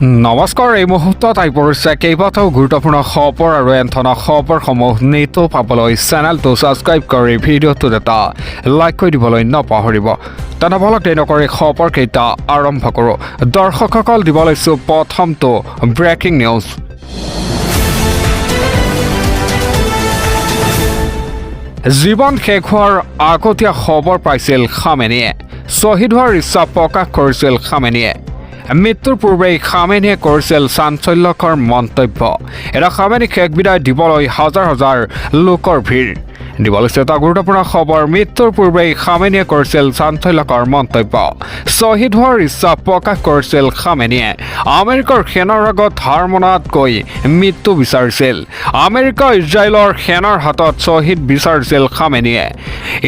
নমস্কাৰ এই মুহূৰ্তত আহি পৰিছে কেইবাটাও গুৰুত্বপূৰ্ণ খবৰ আৰু এনে খবৰসমূহ নিতৌ পাবলৈ চেনেলটো ছাবস্ক্ৰাইব কৰি ভিডিঅ'টোত এটা লাইক কৰি দিবলৈ নাপাহৰিব। তেনেহ'লে তেনেকৈ খবৰকেইটা আৰম্ভ কৰোঁ। দৰ্শকসকল দিব লৈছোঁ প্ৰথমটো ব্ৰেকিং নিউজ। জীৱন শেষ হোৱাৰ আগতীয়া খবৰ পাইছিল খামেনিয়ে। শ্বহীদ হোৱাৰ ইচ্ছা প্ৰকাশ কৰিছিল খামেনিয়ে। মৃত্যুৰ পূৰ্বেই খামেনিয়ে কৰিছিল চাঞ্চল্যকৰ মন্তব্য। এটা খামেনিক শেষ বিদায় দিবলৈ হাজাৰ হাজাৰ লোকৰ ভিৰ। দিব লৈছে এটা গুৰুত্বপূৰ্ণ খবৰ। মৃত্যুৰ পূৰ্বেই খামেনিয়ে কৰিছিল চাঞ্চল্যকৰ মন্তব্য। শ্বহীদ হোৱাৰ ইচ্ছা প্ৰকাশ কৰিছিল খামেনিয়ে। আমেৰিকাৰ সেনাৰ আগত হাৰ মনাতকৈ মৃত্যু বিচাৰিছিল। আমেৰিকা ইজৰাইলৰ সেনাৰ হাতত শ্বহীদ বিচাৰিছিল খামেনিয়ে।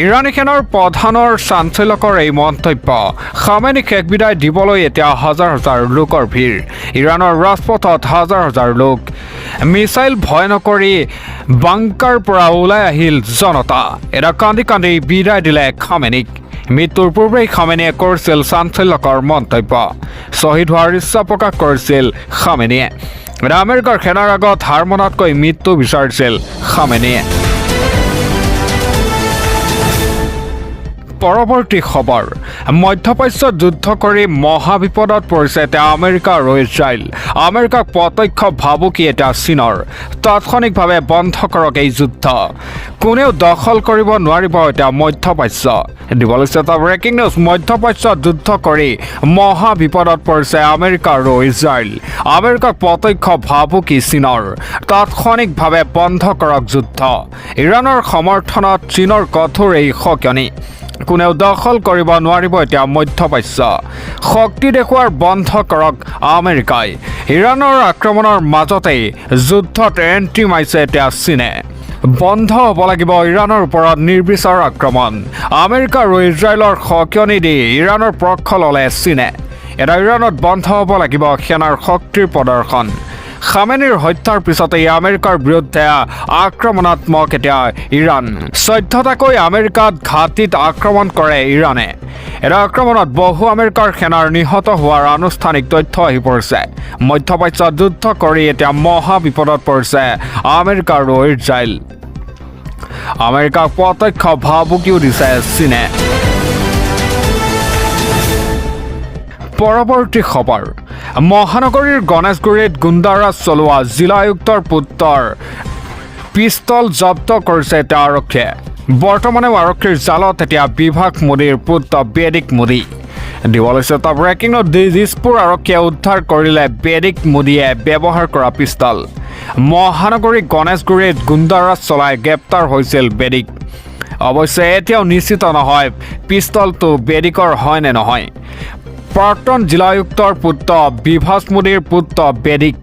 ইৰাণী সেনাৰ প্ৰধানৰ চাঞ্চল্যকৰ এই মন্তব্য। খামেনিক শেষ বিদায় দিবলৈ এতিয়া হাজাৰ হাজাৰ লোকৰ ভিৰ। ইৰাণৰ ৰাজপথত হাজাৰ হাজাৰ লোক। মিছাইল ভয় নকৰি বাংকাৰ পৰা ওলাই আহিল জনতা। এটা কান্দি কান্দি বিদায় দিলে খামেনিক। মৃত্যুৰ পূৰ্বেই খামেনিয়ে কৰিছিল চাঞ্চল্যকৰ মন্তব্য। শ্বহীদ হোৱাৰ ইচ্ছা প্ৰকাশ কৰিছিল খামেনিয়ে। আমেৰিকাৰ সেনাৰ আগত হাৰ মনাতকৈ মৃত্যু বিচাৰিছিল খামেনিয়ে। পৰৱৰ্তী খবৰ। মধ্যপ্ৰাচ্যত যুদ্ধ কৰি মহাবিপদত পৰিছে এতিয়া আমেৰিকা আৰু ইজৰাইল। আমেৰিকাক প্ৰত্যক্ষ ভাবুকি এতিয়া চীনৰ। তাৎক্ষণিকভাৱে বন্ধ কৰক এই যুদ্ধ। কোনেও দখল কৰিব নোৱাৰিব এতিয়া মধ্যপ্ৰাচ্য। দিব লৈছে এটা ব্ৰেকিং নিউজ। মধ্যপ্ৰাচ্যত যুদ্ধ কৰি মহাবিপদত পৰিছে আমেৰিকা আৰু ইজৰাইল। আমেৰিকাক প্ৰত্যক্ষ ভাবুকি চীনৰ। তাৎক্ষণিকভাৱে বন্ধ কৰক যুদ্ধ। ইৰাণৰ সমৰ্থনত চীনৰ কঠোৰ এই সকিয়নি। কোনেও দখল কৰিব নোৱাৰিব এতিয়া মধ্যপ্ৰাচ্য। শক্তি দেখুওৱাৰ বন্ধ কৰক আমেৰিকাই। ইৰাণৰ আক্ৰমণৰ মাজতেই যুদ্ধত এণ্ট্ৰি মাৰিছে এতিয়া চীনে। বন্ধ হ'ব লাগিব ইৰাণৰ ওপৰত নিৰ্বিচাৰ আক্ৰমণ। আমেৰিকা আৰু ইজৰাইলৰ সকিয়নি দি ইৰাণৰ পক্ষ ল'লে চীনে। এতিয়া ইৰাণত বন্ধ হ'ব লাগিব সেনাৰ শক্তিৰ প্ৰদৰ্শন। খামেনিৰ হত্যাৰ পিছতেই আমেৰিকাৰ বিৰুদ্ধে আক্ৰমণাত্মক এতিয়া ইৰাণ। 14টাকৈ আমেৰিকাত ঘাটিত আক্ৰমণ কৰে ইৰাণে। এটা আক্ৰমণত বহু আমেৰিকাৰ সেনাৰ নিহত হোৱাৰ আনুষ্ঠানিক তথ্য আহি পৰিছে। মধ্যপ্ৰাচ্যত যুদ্ধ কৰি এতিয়া মহা বিপদত পৰিছে আমেৰিকা আৰু ইজৰাইল। আমেৰিকাক প্ৰত্যক্ষ ভাবুকিও দিছে চীনে। পৰৱৰ্তী খবৰ। মহানগৰীৰ গণেশগুৰিত গুণ্ডাৰাজ চলোৱা জিলা আয়ুক্তৰ পুত্ৰৰ পিষ্টল জব্দ কৰিছে এতিয়া আৰক্ষীয়ে। বৰ্তমানেও আৰক্ষীৰ জালত এতিয়া বিভাস মোদীৰ পুত্ৰ বেদিক মোদী। দিব লৈছে এটা ব্ৰেকিং নিউজ। দিছপুৰ আৰক্ষীয়ে উদ্ধাৰ কৰিলে বেদিক মোদীয়ে ব্যৱহাৰ কৰা পিষ্টল। মহানগৰী গণেশগুৰিত গুণ্ডাৰাজ চলাই গ্ৰেপ্তাৰ হৈছিল বেদিক। অৱশ্যে এতিয়াও নিশ্চিত নহয় পিষ্টলটো বেদিকৰ হয় নে নহয়। প্ৰাক্তন জিলা আয়ুক্তৰ পুত্ৰ বিভাস মোদীৰ পুত্ৰ বেদিক।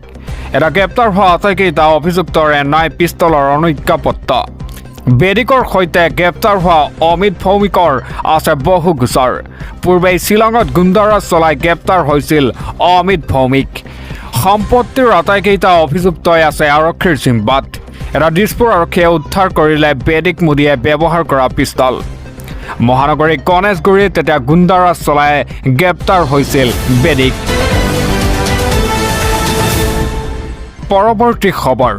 এটা গ্ৰেপ্তাৰ হোৱা আটাইকেইটা অভিযুক্তৰে নাই পিষ্টলৰ অনুজ্ঞাপত্ৰ। বেদিকৰ সৈতে গ্ৰেপ্তাৰ হোৱা অমিত ভৌমিকৰ আছে বহু গোচৰ। পূৰ্বে শ্বিলঙত গুণ্ডাৰাজ চলাই গ্ৰেপ্তাৰ হৈছিল অমিত ভৌমিক। সম্পত্তিৰ আটাইকেইটা অভিযুক্তই আছে আৰক্ষীৰ জিম্মাত। এটা দিছপুৰ আৰক্ষীয়ে উদ্ধাৰ কৰিলে বেদিক মোদীয়ে ব্যৱহাৰ কৰা পিষ্টল। মহানগৰী গণেশগুৰিত এতিয়া গুণ্ডাৰাজ চলাই গ্ৰেপ্তাৰ হৈছিল বেদিক। পৰৱৰ্তী খবৰ।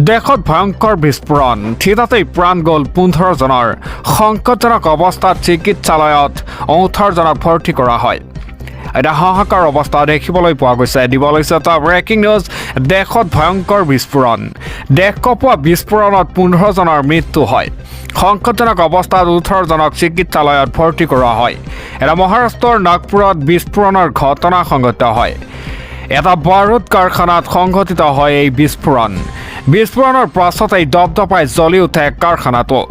দেশত ভয়ংকৰ বিস্ফোৰণ। থিতাতেই প্ৰাণ গ'ল 15 জনৰ। সংকটজনক অৱস্থাত চিকিৎসালয়ত 18 জনক ভৰ্তি কৰা হয়। এটা হাহাকাৰ অৱস্থা দেখিবলৈ পোৱা গৈছে। দিব লৈছে এটা ব্ৰেকিং নিউজ। দেশত ভয়ংকৰ বিস্ফোৰণ। দেশ কঁপোৱা বিস্ফোৰণত 15 জনৰ মৃত্যু হয়। সংকটজনক অৱস্থাত 18 জনক চিকিৎসালয়ত ভৰ্তি কৰোৱা হয়। এটা মহাৰাষ্ট্ৰৰ নাগপুৰত বিস্ফোৰণৰ ঘটনা সংঘটিত হয়। এটা বাৰুদ কাৰখানাত সংঘটিত হয় এই বিস্ফোৰণ। বিস্ফোৰণৰ পাছতেই দপদপাই জ্বলি উঠে কাৰখানাটো।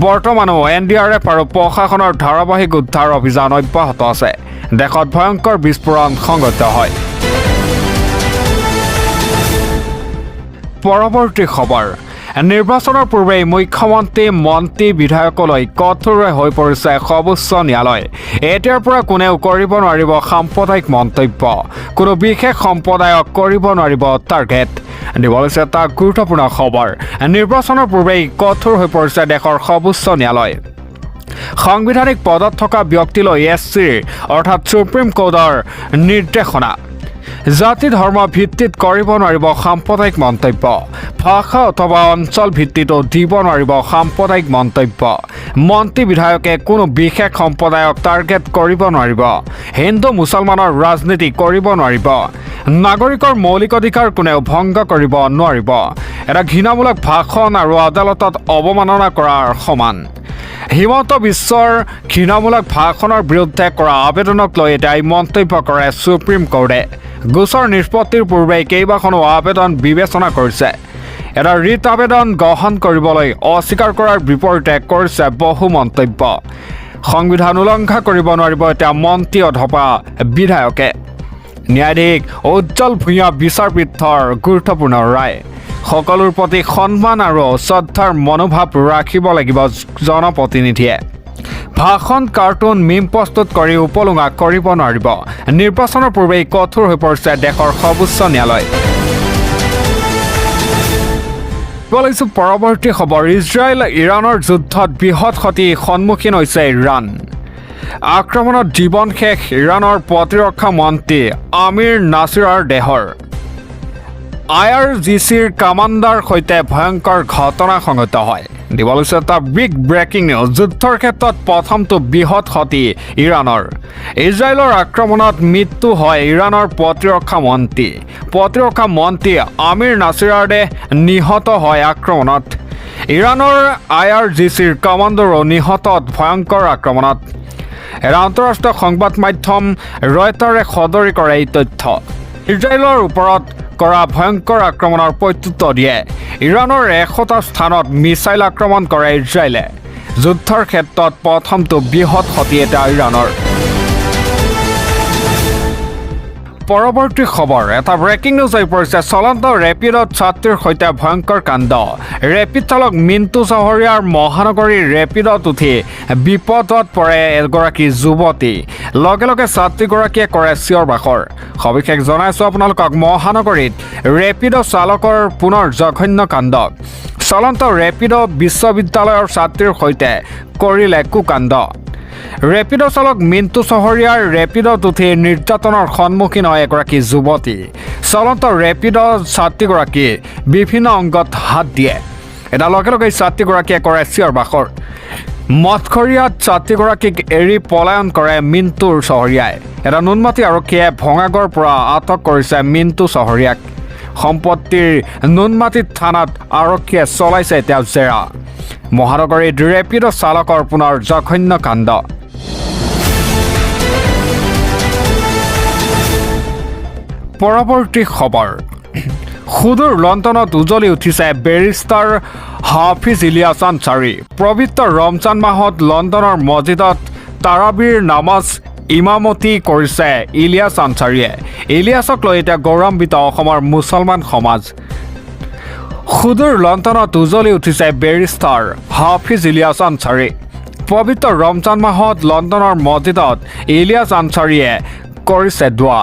বৰ্তমানো NDRF আৰু প্ৰশাসনৰ ধাৰাবাহিক উদ্ধাৰ অভিযান অব্যাহত আছে। দেশত ভয়ংকৰ বিস্ফোৰণ সংঘটিত হয়। পৰৱৰ্তী খবৰ। নিৰ্বাচনৰ পূৰ্বেই মুখ্যমন্ত্ৰী মন্ত্ৰী বিধায়কলৈ কঠোৰ হৈ পৰিছে সৰ্বোচ্চ ন্যায়ালয়। এতিয়াৰ পৰা কোনেও কৰিব নোৱাৰিব সাম্প্ৰদায়িক মন্তব্য। কোনো বিশেষ সম্প্ৰদায়ক কৰিব নোৱাৰিব টাৰ্গেট। দিব লৈছে এটা গুৰুত্বপূৰ্ণ খবৰ। নিৰ্বাচনৰ পূৰ্বেই কঠোৰ হৈ পৰিছে দেশৰ সৰ্বোচ্চ ন্যায়ালয়। সাংবিধানিক পদত থকা ব্যক্তিলৈ SC অৰ্থাৎ সুপ্ৰিম কোৰ্টৰ নিৰ্দেশনা। জাতি ধৰ্ম ভিত্তিত কৰিব নোৱাৰিব সাম্প্ৰদায়িক মন্তব্য, ভাষা অথবা অঞ্চল ভিত্তিতো দিব নোৱাৰিব সাম্প্ৰদায়িক মন্তব্য, মন্ত্ৰী বিধায়কে কোনো বিশেষ সম্প্ৰদায়ক টাৰ্গেট কৰিব নোৱাৰিব, হিন্দু মুছলমানৰ ৰাজনীতি কৰিব নোৱাৰিব, নাগৰিকৰ মৌলিক অধিকাৰ কোনেও ভংগ কৰিব নোৱাৰিব, এটা ঘৃণামূলক ভাষণ আৰু আদালতত অৱমাননা কৰাৰ সমান। হিমন্ত বিশ্বৰ ঘৃণামূলক ভাষণৰ বিৰুদ্ধে কৰা আবেদনক লৈ এতিয়া মন্তব্য কৰে সুপ্ৰিম কোৰ্টে। গোচৰ নিষ্পত্তিৰ পূৰ্বে কেইবাখনো আবেদন বিবেচনা কৰিছে। এটা ৰিট আবেদন গ্ৰহণ কৰিবলৈ অস্বীকাৰ কৰাৰ বিপৰীতে কৰিছে বহু মন্তব্য। সংবিধান উলংঘা কৰিব নোৱাৰিব এতিয়া মন্ত্ৰী অথবা বিধায়কে। ন্যায়াধীশ উজ্জ্বল ভূঞা বিচাৰপীঠৰ গুৰুত্বপূৰ্ণ ৰায়। সকলোৰ প্ৰতি সন্মান আৰু শ্ৰদ্ধাৰ মনোভাৱ ৰাখিব লাগিব জনপ্ৰতিনিধিয়ে। ভাষণ, কাৰ্টুন, মিম প্ৰস্তুত কৰি উপলুঙা কৰিব নোৱাৰিব। নিৰ্বাচনৰ পূৰ্বেই কঠোৰ হৈ পৰিছে দেশৰ সৰ্বোচ্চ ন্যায়ালয়। পৰৱৰ্তী খবৰ, ইজৰাইল ইৰাণৰ যুদ্ধত বৃহৎ ক্ষতিৰ সন্মুখীন হৈছে ইৰাণ। আক্ৰমণত জীৱন শেষ ইৰাণৰ প্ৰতিৰক্ষা মন্ত্ৰী আমিৰ নাছিৰৰ দেহৰ। IRGCৰ কামাণ্ডাৰ সৈতে ভয়ংকৰ ঘটনা সংঘটিত হয়। দিব লৈছে এটা বিগ ব্ৰেকিং নিউজ। যুদ্ধৰ ক্ষেত্ৰত প্ৰথমটো বৃহৎ ক্ষতি ইৰাণৰ। ইজৰাইলৰ আক্ৰমণত মৃত্যু হয় ইৰাণৰ প্ৰতিৰক্ষা মন্ত্ৰী আমিৰ নাছিৰৰ দেহ নিহত হয় আক্ৰমণত। ইৰাণৰ IRGCৰ কামাণ্ডাৰো নিহত ভয়ংকৰ আক্ৰমণত। এটা আন্তঃৰাষ্ট্ৰীয় সংবাদ মাধ্যম ৰয়টাৰে সদৰি কৰে এই তথ্য। ইজৰাইলৰ ওপৰত কৰা ভয়ংকৰ আক্ৰমণৰ প্ৰত্যুত্তৰ দিয়ে ইৰাণৰ 100টা স্থানত মিছাইল আক্ৰমণ কৰে ইজৰাইলে। যুদ্ধৰ ক্ষেত্ৰত প্ৰথমটো বৃহৎ ক্ষতি এটা ইৰাণৰ। পৰৱৰ্তী খবৰ, এটা ব্ৰেকিং নিউজ হৈ পৰিছে। চলন্ত ৰেপিডত ছাত্ৰীৰ সৈতে ভয়ংকৰ কাণ্ড। ৰেপিড চালক মিণ্টু চহৰীয়াৰ মহানগৰীৰ ৰেপিডত উঠি বিপদত পৰে এগৰাকী যুৱতী। লগে লগে ছাত্ৰীগৰাকীয়ে কৰে চিঞৰ বাখৰ। সবিশেষ জনাইছোঁ আপোনালোকক। মহানগৰীত ৰেপিড চালকৰ পুনৰ জঘন্য কাণ্ড। চলন্ত ৰেপিড বিশ্ববিদ্যালয়ৰ ছাত্ৰীৰ সৈতে কৰিলে কুকাণ্ড। ৰেপিড চালক মিণ্টু চহৰীয়াৰ ৰেপিডত উঠি নিৰ্যাতনৰ সন্মুখীন হয় এগৰাকী যুৱতী। চলন্ত ৰেপিড ছাত্ৰীগৰাকীয়ে বিভিন্ন অংগত হাত দিয়ে। এটা লগে লগে ছাত্ৰীগৰাকীয়ে কৰে চিঞৰ বাখৰ। মঠঘৰীয়াত ছাত্ৰীগৰাকীক এৰি পলায়ন কৰে মিণ্টু চহৰীয়াই। এটা নুনমাটি আৰক্ষীয়ে ভঙাগড়ৰ পৰা আটক কৰিছে মিণ্টু চহৰীয়াক। সম্পত্তিৰ নুনমাটি থানাত আৰক্ষীয়ে চলাইছে এতিয়া জেৰা। মহানগৰীত ৰেপিড চালকৰ পুনৰ জঘন্য কাণ্ড। পৰৱৰ্তী খবৰ, সুদূৰ লণ্ডনত উজলি উঠিছে বেৰিষ্টাৰ হাফিজ ইলিয়াছ আনছাৰী। পবিত্ৰ ৰমজান মাহত লণ্ডনৰ মছজিদত তাৰাৱীৰ নামাজ ইমামতি কৰিছে ইলিয়াছ আনছাৰীয়ে। ইলিয়াছক লৈ এতিয়া গৌৰৱান্বিত অসমৰ মুছলমান সমাজ। সুদূৰ লণ্ডনত উজলি উঠিছে বেৰিষ্টাৰ হাফিজ ইলিয়াছ আনছাৰী। পবিত্ৰ ৰমজান মাহত লণ্ডনৰ মছজিদত ইলিয়াছ আনছাৰীয়ে কৰিছে দোৱা।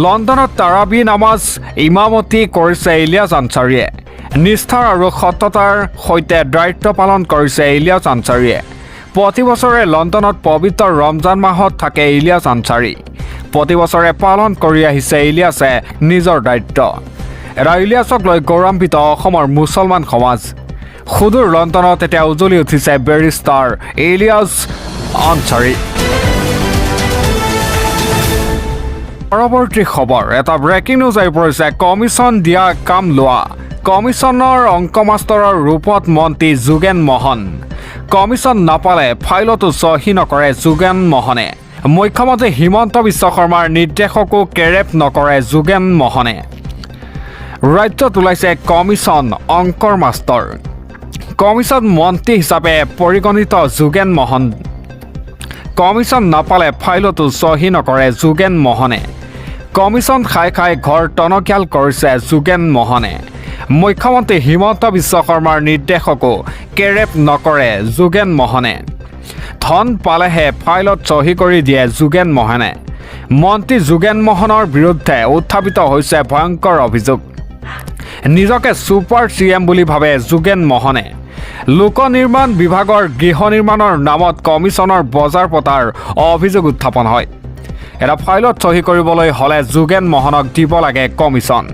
লণ্ডনত তাৰাৱী নামাজ ইমামতি কৰিছে ইলিয়াছ আনছাৰীয়ে। নিষ্ঠাৰ আৰু সততাৰ সৈতে দায়িত্ব পালন কৰিছে ইলিয়াছ আনছাৰীয়ে। প্ৰতি বছৰে লণ্ডনত পবিত্ৰ ৰমজান মাহত থাকে ইলিয়াছ আনছাৰী। প্ৰতি বছৰে পালন কৰি আহিছে ইলিয়াছে নিজৰ দায়িত্ব। এটা ইলিয়াছক লৈ গৌৰৱান্বিত অসমৰ মুছলমান সমাজ। সুদূৰ লণ্ডনত এতিয়া উজলি উঠিছে বেৰিষ্টাৰ ইলিয়াছ আনছাৰী। পৰৱৰ্তী খবৰ, এটা ব্ৰেকিং নিউজ আহি পৰিছে। কমিশ্যন দিয়া কাম লোৱা। কমিশ্যনৰ অংক মাষ্টৰৰ ৰূপত মন্ত্ৰী যোগেন মহন। কমিশ্যন নাপালে ফাইলতো চহী নকৰে যোগেন মহনে। মুখ্যমন্ত্ৰী হিমন্ত বিশ্ব শৰ্মাৰ নিৰ্দেশকো কেৰেপ নকৰে যোগেন মহনে। ৰাজ্যত ওলাইছে কমিশ্যন অংকৰ মাষ্টৰ। কমিশ্যন মন্ত্ৰী হিচাপে পৰিগণিত যোগেন মহন। কমিশ্যন নাপালে ফাইলতো চহী নকৰে যোগেন মহনে। কমিশ্যন খাই খাই ঘৰ টনকিয়াল কৰিছে যোগেন মহনে। মুখ্যমন্ত্ৰী হিমন্ত বিশ্ব শৰ্মাৰ নিৰ্দেশকো কেৰেপ নকৰে যোগেন মহনে। ধন পালেহে ফাইলত চহী কৰি দিয়ে যোগেন মহনে। মন্ত্ৰী যোগেন মহনৰ বিৰুদ্ধে উত্থাপিত হৈছে ভয়ংকৰ অভিযোগ। নিজকে ছুপাৰ CM বুলি ভাবে যোগেন মহনে। লোক নিৰ্মাণ বিভাগৰ গৃহ নিৰ্মাণৰ নামত কমিশ্যনৰ বজাৰ পতাৰ অভিযোগ উত্থাপন হয়। এটা ফাইলত চহী কৰিবলৈ হ'লে যোগেন মহনক দিব লাগে কমিশ্যন।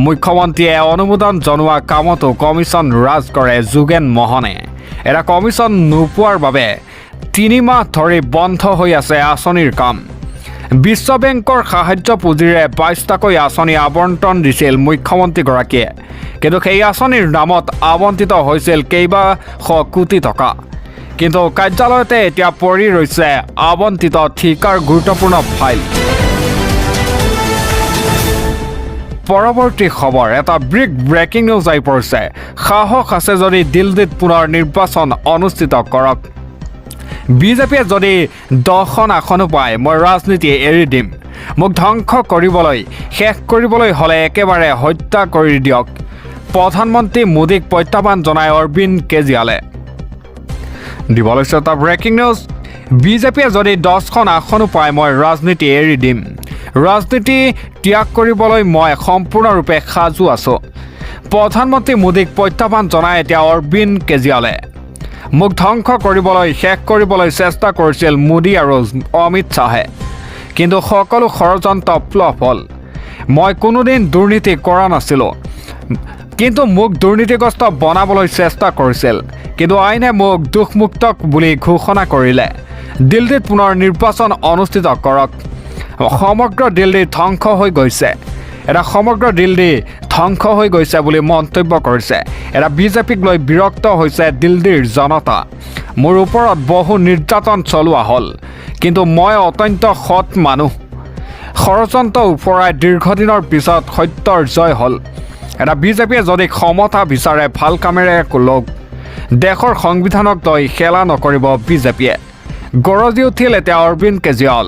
মুখ্যমন্ত্ৰীয়ে অনুমোদন জনোৱা কামতো কমিশ্যন ৰাজ কৰে যোগেন মহনে। এটা কমিশ্যন নোপোৱাৰ বাবে 3 মাহ ধৰি বন্ধ হৈ আছে আঁচনিৰ কাম। বিশ্ব বেংকৰ সাহায্য পুঁজিৰে 22টাকৈ আঁচনি আবণ্টন দিছিল মুখ্যমন্ত্ৰীগৰাকীয়ে, কিন্তু সেই আঁচনিৰ নামত আবণ্টিত হৈছিল কেইবাশ কোটি টকা। কিন্তু কাৰ্যালয়তে এতিয়া পৰি ৰৈছে আবণ্টিত ঠিকাৰ গুৰুত্বপূৰ্ণ ফাইল। পৰৱৰ্তী খবৰ, এটা ব্ৰেকিং নিউজ আহি পৰিছে। সাহস আছে যদি দিল্লীত পুনৰ নিৰ্বাচন অনুষ্ঠিত কৰক। বিজেপিয়ে যদি 10খন আসনো পায় মই ৰাজনীতি এৰি দিম। মোক ধ্বংস কৰিবলৈ, শেষ কৰিবলৈ হ'লে একেবাৰে হত্যা কৰি দিয়ক। প্ৰধানমন্ত্ৰী মোদীক প্ৰত্যাহ্বান জনায় অৰবিন্দ কেজৰিৱালে। দিব লৈছে এটা ব্ৰেকিং নিউজ। বিজেপিয়ে যদি 10খন আসনো পায় মই ৰাজনীতি এৰি দিম। ৰাজনীতি ত্যাগ কৰিবলৈ মই সম্পূৰ্ণৰূপে সাজু আছোঁ। প্ৰধানমন্ত্ৰী মোদীক প্ৰত্যাহ্বান জনায় এতিয়া অৰবিন্দ কেজৰিৱালে। মোক ধ্বংস কৰিবলৈ, শেষ কৰিবলৈ চেষ্টা কৰিছিল মোদী আৰু অমিত শ্বাহে, কিন্তু সকলো ষড়যন্ত্ৰ ফ্লপ হ'ল। মই কোনোদিন দুৰ্নীতি কৰা নাছিলোঁ, কিন্তু মোক দুৰ্নীতিগ্ৰস্ত বনাবলৈ চেষ্টা কৰিছিল, কিন্তু আইনে মোক দোষমুক্ত বুলি ঘোষণা কৰিলে। দিল্লীত পুনৰ নিৰ্বাচন অনুষ্ঠিত কৰক। সমগ্ৰ দিল্লী ধ্বংস হৈ গৈছে। এটা সমগ্ৰ দিল্লী ধ্বংস হৈ গৈছে বুলি মন্তব্য কৰিছে। এটা বিজেপিক লৈ বিৰক্ত হৈছে দিল্লীৰ জনতা। মোৰ ওপৰত বহু নিৰ্যাতন চলোৱা হ'ল, কিন্তু মই অত্যন্ত সৎ মানুহ। ষড়যন্ত্ৰ ওপৰাই দীৰ্ঘদিনৰ পিছত সত্যৰ জয় হ'ল। এটা বিজেপিয়ে যদি ক্ষমতা বিচাৰে ভাল কামেৰে লওক। দেশৰ সংবিধানক লৈ খেলা নকৰিব বিজেপিয়ে। গৰজি উঠিল এতিয়া অৰবিন্দ কেজৰিৱাল।